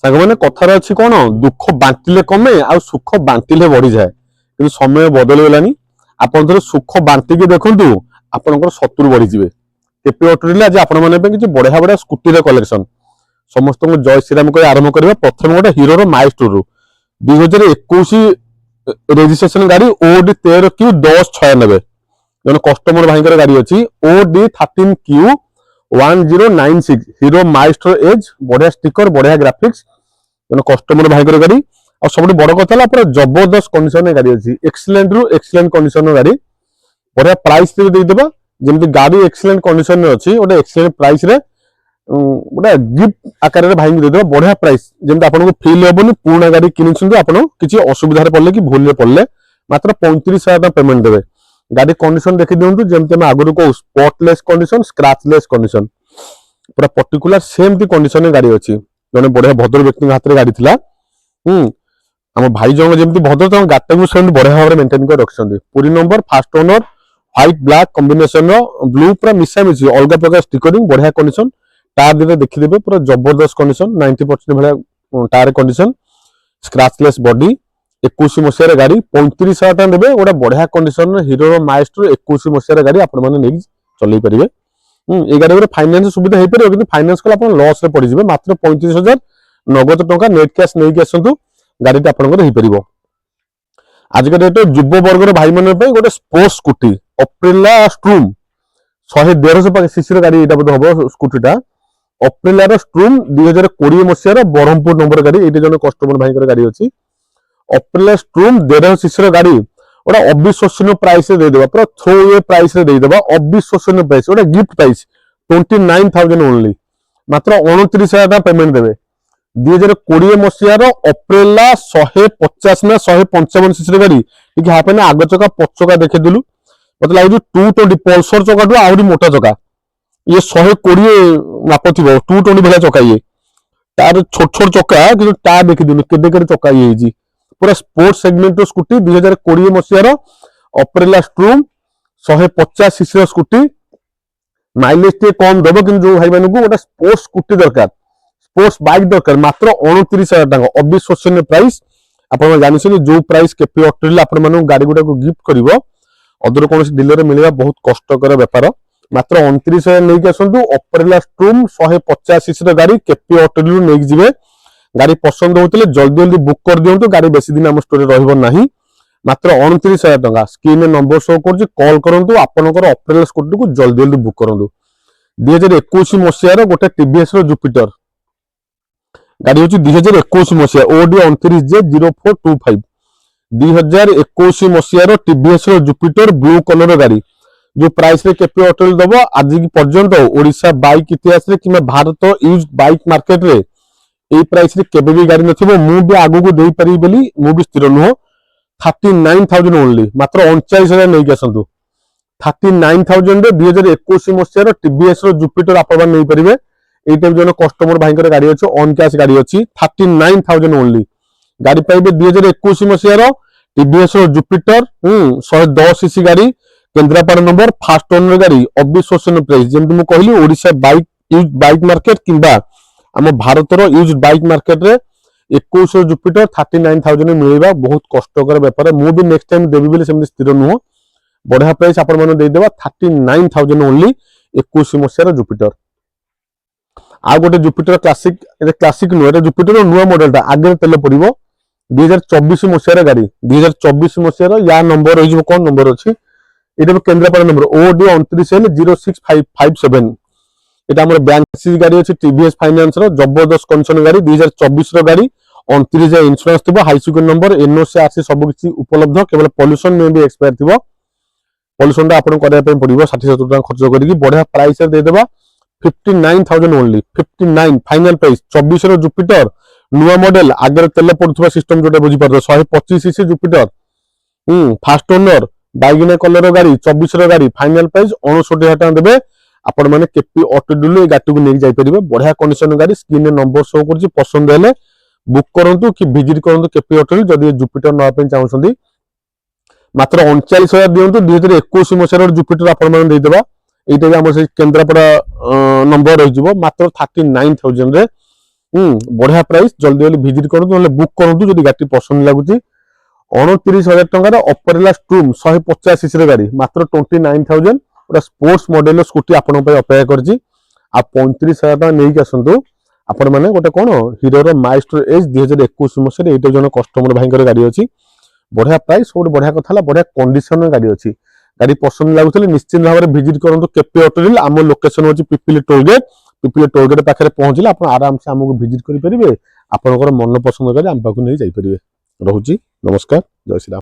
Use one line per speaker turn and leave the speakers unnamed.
ସାଙ୍ଗମାନେ କଥାରେ ଅଛି କଣ, ଦୁଃଖ ବାଣ୍ଟିଲେ କମେ ଆଉ ସୁଖ ବାଣ୍ଟିଲେ ବଢିଯାଏ। କିନ୍ତୁ ସମୟ ବଦଳିଗଲାଣି। ଆପଣ ଥରେ ସୁଖ ବାଣ୍ଟିକି ଦେଖନ୍ତୁ, ଆପଣଙ୍କର ଶତ୍ରୁ ବଢିଯିବେ। କେପି ଅଟୋରେ ଆଜି ଆପଣମାନଙ୍କ ପାଇଁ କିଛି ବଢିଆ ବଢିଆ ସ୍କୁଟିର କଲେକ୍ସନ। ସମସ୍ତଙ୍କୁ ଜୟ ଶ୍ରୀରାମ କରି ଆରମ୍ଭ କରିବା। ପ୍ରଥମେ ଗୋଟେ ହିରୋର ମାଇଷ୍ଟୋରରୁ 2021 ରେଜିଷ୍ଟ୍ରେସନ ଗାଡି OD 13Q1096 ଜଣେ କଷ୍ଟମର ଭାଇଙ୍କର ଗାଡି ଅଛି। OD 13Q1096 ହିରୋ ମାଇଷ୍ଟର ଏଜ୍, ବଢିଆ ଷ୍ଟିକର, ବଢିଆ ଗ୍ରାଫିକ୍ସ, ଜଣେ କଷ୍ଟମର ଭାଇଙ୍କର ଗାଡି। ଆଉ ସବୁଠୁ ବଡ କଥା ହେଲା ପୁରା ଜବରଦସ୍ତ କଣ୍ଡିସନରେ ଗାଡି ଅଛି। ଏକ୍ସଲେଣ୍ଟ ରୁ ଏକ୍ସଲେଣ୍ଟ କଣ୍ଡିସନର ଗାଡି, ବଢିଆ ପ୍ରାଇସ୍ ରେ ଦେଇଦେବା। ଯେମିତି ଗାଡି ଏକ୍ସଲେଣ୍ଟ କଣ୍ଡିସନରେ ଅଛି, ଗୋଟେ ଏକ୍ସଲେଣ୍ଟ ପ୍ରାଇସ୍ ରେ ଗୋଟେ ଗିଫ୍ଟ ଆକାରରେ ଭାଇଙ୍କୁ ଦେଇଦେବା। ବଢିଆ ପ୍ରାଇସ୍, ଯେମିତି ଆପଣଙ୍କୁ ଫିଲ୍ ହେବନି ପୁରୁଣା ଗାଡି କିଣିଛନ୍ତି, ଆପଣ କିଛି ଅସୁବିଧାରେ ପଡିଲେ କି ଭୁଲରେ ପଡିଲେ ମାତ୍ର 35,000 ଟଙ୍କା ପେମେଣ୍ଟ ଦେବେ। ଗାଡି କଣ୍ଡିସନ ଦେଖି ଦିଅନ୍ତୁ, ଯେମିତି ଆମେ ଆଗରୁ କହୁ ସ୍ପଟଲେସ୍ କଣ୍ଡିସନ, ସ୍କ୍ରାଚଲେସ୍ କଣ୍ଡିସନ, ପୁରା ପର୍ଟିକୁଲାର ସେମିତି କଣ୍ଡିସନରେ ଗାଡି ଅଛି। ଜଣେ ବଢିଆ ଭଦ୍ର ବ୍ୟକ୍ତିଙ୍କ ହାତରେ ଗାଡି ଥିଲା। ଆମ ଭାଇ ଜଣକ ଯେମିତି ଭଦ୍ର, ତାଙ୍କ ଗାଡିଟାକୁ ସେମିତି ବଢିଆ ଭାବରେ ମେଣ୍ଟେନ କରି ରଖିଛନ୍ତି। Puri number, first owner, white black combination, blue ପୁରା ମିଶାମିଶି ଅଲଗା ପ୍ରକାର ଷ୍ଟିକରିଂ, ବଢିଆ କଣ୍ଡିସନ। ଟାୟାର ଦିଟା ଦେଖିଦେବେ, ପୁରା ଜବରଦସ୍ତ କଣ୍ଡିସନ, 90% ଭଳିଆ ଟାୟାର କଣ୍ଡିସନ, ସ୍କ୍ରାଚଲେସ୍ ବଡି। 21 ମସିହାର ଗାଡି, 35,000 ଟଙ୍କା ଦେବେ। ଗୋଟେ ବଢିଆ କଣ୍ଡିସନରେ ହିରୋର ମାଇଷ୍ଟର 21 ମସିହାର ଗାଡି ଆପଣମାନେ ନେଇକି ଚଲେଇ ପାରିବେ। এই ଗାଡି ଉପରେ ଫାଇନାନ୍ସ ସୁବିଧା ହେଇପାରିବ, କିନ୍ତୁ ଫାଇନାନ୍ସ କଲେ ଆପଣ ଲସ୍ ରେ ପଡିଯିବେ। ମାତ୍ର 35,000 ନଗଦ ଟଙ୍କା ନେଟ୍ କ୍ୟାଶ ନେଇକି ଆସନ୍ତୁ, ଗାଡିଟା ଆପଣଙ୍କର ହେଇପାରିବ। ଆଜିକା ଡେଟ୍ ଯୁବ ବର୍ଗର ଭାଇମାନଙ୍କ ପାଇଁ ଗୋଟେ ସ୍ପୋର୍ଟସ ସ୍କୁଟି ଅପ୍ରିଲା ଷ୍ଟ୍ରୁମ୍ 100-150 ସିସିର ଗାଡି, ଏଇଟା ବୋଧେ ହବ ସ୍କୁଟିଟା। ଅପ୍ରିଲାର ଷ୍ଟ୍ରୁମ୍ 2020 ମସିହାର ବ୍ରହ୍ମପୁର ନମ୍ବର ଗାଡି। ଏଇଠି ଜଣେ କଷ୍ଟମର ଭାଇଙ୍କର ଗାଡି ଅଛି। ଅପ୍ରିଲା ଷ୍ଟ୍ରୁମ୍ 150 ସିସିର ଗାଡି, ଗୋଟେ ଅବିଶ୍ୱସନୀୟ ପ୍ରାଇସ୍ ରେ ଦେଇଦେବା, ପୁରା ଥ୍ରୋ ୱେ ପ୍ରାଇସ୍ ରେ ଦେଇଦେବା। ଅବିଶ୍ୱସନୀୟ ପ୍ରାଇସ୍, ଗୋଟେ ଗିଫ୍ଟ ପ୍ରାଇସ୍ 29,000 ଓନ୍ଲି, ମାତ୍ର 29,000 ଟଙ୍କା ପେମେଣ୍ଟ ଦେବେ। 2020 ମସିହାର ଅପ୍ରିଲା 150 ନା 155 ସିସିର ଗାଡି। ଟିକେ ହାପେନ ଆଗ ଚକା ପଛକା ଦେଖିଥିଲୁ, ମତେ ଲାଗୁଛି 220 ପଲସର ଚକାଠୁ ଆହୁରି ମୋଟା ଚକା। ଇଏ 120 ମାପ ଥିବ, 220 ଭଳିଆ ଚକା। ଇଏ ତାର ଛୋଟ ଛୋଟ ଚକା, କିନ୍ତୁ ତା ଦେଖିଦିनु କେତେ କେତେ ଚକା ଇଏ ହେଇଛି। ପୁରା ସ୍ପୋର୍ଟ ସେଗମେଣ୍ଟର ସ୍କୁଟି, 2020 ମସିହାର ଅପ୍ରିଲା ଷ୍ଟ୍ରୁମ୍ 150 ସିସିର ସ୍କୁଟି। ମାଇଲେଜ ଟିକେ କମ ଦେବ, କିନ୍ତୁ ଯୋଉ ଭାଇମାନଙ୍କୁ ଗୋଟେ ସ୍ପୋର୍ଟସ ସ୍କୁଟି ଦରକାର, ସ୍ପୋର୍ଟସ ବାଇକ୍ ଦରକାର, ମାତ୍ର 29,000 ଟଙ୍କା। ଅବିଶ୍ୱସନୀୟ ପ୍ରାଇସ୍। ଆପଣ ଜାଣିଛନ୍ତି ଯୋଉ ପ୍ରାଇସ୍ କେପି ଅଟୋରେ ଆପଣମାନଙ୍କୁ ଗାଡି ଗୁଡାକୁ ଗିଫ୍ଟ କରିବ, ଅଦର କୌଣସି ଡିଲରରେ ମିଳିବା ବହୁତ କଷ୍ଟକର ବେପାର। ମାତ୍ର 29,000 ନେଇକି ଆସନ୍ତୁ। ଅପ୍ରିଲା ଷ୍ଟ୍ରୁମ୍ 150 ସିସିର ଗାଡି କେପି ଅଟୋରୁ ନେଇକି ଯିବେ। ଗାଡି ପସନ୍ଦ ହଉଥିଲେ ଜଲ୍ଦି ଜଲ୍ଦି ବୁକ୍ କରିଦିଅନ୍ତୁ, ଗାଡି ବେଶୀ ଦିନ ଆମ ଷ୍ଟୋରରେ ରହିବ ନାହିଁ। ମାତ୍ର 29,000 ଟଙ୍କା। ସ୍କ୍ରିନରେ ନମ୍ବର ଶୋ କରୁଛି, କଲ୍ କରନ୍ତୁ, ଆପଣଙ୍କର ଅପ୍ରିଲା ସ୍କୁଟିକୁ ଜଲ୍ଦି ଜଲ୍ଦି ବୁକ୍ କରନ୍ତୁ। 2021 ମସିହାର ଗୋଟେ TVS ର ଜୁପିଟର ଗାଡି ହଉଛି, 2021 ମସିହା OD 29J0425। 2021 ମସିହାର TVS ର ଜୁପିଟର ବ୍ଲୁ କଲର ଗାଡି, ଯୋଉ ପ୍ରାଇସ୍ ରେ କେପି ଅଟୋ ଦବ, ଆଜି ପର୍ଯ୍ୟନ୍ତ ଓଡିଶା ବାଇକ୍ ଇତିହାସରେ କିମ୍ବା ଭାରତ ୟୁଜ ବାଇକ୍ ମାର୍କେଟରେ ଏଇ ପ୍ରାଇସ୍ ରେ କେବେ ବି ଗାଡି ନଥିବ। ମୁଁ ବି ଆଗକୁ ଦେଇପାରିବି ବୋଲି ମୁଁ ବି ସ୍ଥିର ନୁହଁ। 39,000 ଓନ୍ଲି, ମାତ୍ର 39,000 ନେଇକି ଆସନ୍ତୁ। 39,000 ରେ 2021 ମସିହାର TVS ର ଜୁପିଟର ଆପଣମାନେ ନେଇପାରିବେ। এইটা ବି ଜଣେ କଷ୍ଟମର ଭାଇଙ୍କର ଗାଡି ଅଛି, ଅନ୍ କ୍ୟାଶ ଗାଡି ଅଛି। 39,000 ଓନ୍ଲି ଗାଡି ପାଇବେ। 2021 ମସିହାର TVS ର ଜୁପିଟର 110 ସିସି ଗାଡି, କେନ୍ଦ୍ରାପଡ଼ା ନମ୍ବର, ଫାଷ୍ଟ ଓନର ଗାଡି, ଅବିଶ୍ୱସନୀୟ ପ୍ରାଇସ୍। ଯେମିତି ମୁଁ କହିଲି, Odisha bike use bike market କିମ୍ବା ଆମ ଭାରତର ୟୁଜ ବାଇକ୍ ମାର୍କେଟରେ 21 ଜୁପିଟର 39,000 ମିଳିବା ବହୁତ କଷ୍ଟକର ବେପାର। ମୁଁ ବି ନେକ୍ସଟ ଟାଇମ ଦେବି ବୋଲି ସେମିତି ସ୍ଥିର ନୁହଁ। ବଢିଆ ପ୍ରାଇସ୍ ଆପଣ ମାନେ ଦେଇଦେବା। 39,000 ଓନ୍ଲି 21 ମସିହାର ଜୁପିଟର। ଆଉ ଗୋଟେ ଜୁପିଟର କ୍ଲାସିକ, এটা କ୍ଲାସିକ ନୁହଁ, এটা ଜୁପିଟର ନୂଆ ମଡେଲଟା, ଆଗରେ ତେଲ ପଡିବ। 2024 ମସିହାର ଗାଡି, 2024 ମସିହାର ୟା ନମ୍ବର ରହିଯିବ, କଣ ନମ୍ବର ଅଛି এটা କେନ୍ଦ୍ରାପଡ଼ା ନମ୍ବର OD 29L0657। এটা ଆମର ବ୍ୟାଙ୍କ ଗାଡି ଅଛି, TVS ଫାଇନାନ୍ସ ର ଜବରଦସ୍ତ କଣ୍ଡିସନ ଗାଡି। 2024 ର ଗାଡି, 29 ଇନ୍ସୁରାନ୍ସ ଥିବ, high security number, NOC RC ସବୁ କିଛି ଉପଲବ୍ଧ। କେବଳ ପଲ୍ୟୁସନ ମେ ବି ଏକ୍ସପାୟାର ଥିବ। ପଲ୍ୟୁସନ ଟା ଆପଣଙ୍କୁ କରିବା ପାଇଁ ପଡିବ 60-70 ଟଙ୍କା ଖର୍ଚ୍ଚ କରିକି। ବଢିଆ ପ୍ରାଇସ୍ ରେ ଦେଇଦେବା। 59,000 ଓନ୍ଲି, 59 ଫାଇନାଲ ପ୍ରାଇସ୍। 24 ର ଜୁପିଟର ନୂଆ ମଡେଲ, ଆଗରେ ତେଲ ପଡୁଥିବା ସିଷ୍ଟମ, ଯୋଉଟା ବୁଝିପାରୁଥିବ। 125 ସିସି ଜୁପିଟର, ଫାଷ୍ଟ ଓନର, ବାଇଗିନା କଲର ଗାଡି, 24 ର ଗାଡି। ଫାଇନାଲ ପ୍ରାଇସ୍ 59,000 ଟଙ୍କା ଦେବେ। ଆପଣ ମାନେ କେପି ଅଟୋ ଡିଲର এই ଗାଡିକୁ ନେଇକି ଯାଇପାରିବେ। ବଢିଆ କଣ୍ଡିସନ ଗାଡି, ସ୍କ୍ରିନରେ ନମ୍ବର ଶୋ କରୁଛି, ପସନ୍ଦ ହେଲେ ବୁକ୍ କରନ୍ତୁ କି ଭିଜିଟ କରନ୍ତୁ କେପି ଅଟୋରେ, ଯଦି ଜୁପିଟର ନେବା ପାଇଁ ଚାହୁଁଛନ୍ତି। ମାତ୍ର 39,000 ଦିଅନ୍ତୁ। 2021 ମସିହାର ଜୁପିଟର ଆପଣ ମାନେ ଦେଇଦେବା। এইটা ବି ଆମର ସେଇ କେନ୍ଦ୍ରାପଡ଼ା ନମ୍ବର ରହିଯିବ। ମାତ୍ର 39,000 ରେ बढ़िया प्राइस जल्दी जल्दी विजिट करूँ बुक करूँ जब गाड़ी पसंद लगुच 29,000 टंकार अपेरेला स्ट्रूम 150 सीसी गाड़ी मात्र 29,000 पूरा स्पोर्ट्स मॉडल स्कूटी आपण अपेक्षा कर 35,000 टका नहीं आसतु आपण मैंने गोटे कौन हीरो माइस्ट्रो एज 2021 मसीह ये जन कस्टमर भाई गाड़ी अच्छी बढ़िया प्राइस सब बढ़िया कथा बढ़िया कंडीशन गाड़ी अच्छी गाड़ी पसंद लगुले निश्चित भाव में विजिट करूँ केपी ऑटोरिल आम लोकेशन होची पिपिली टोलगेट पाखे पहुंचले आप आराम से आमको विजिट करेंगे आपंकर मन पसंद कर आम पाक नहीं जापरेंगे रोची नमस्कार जय श्री राम।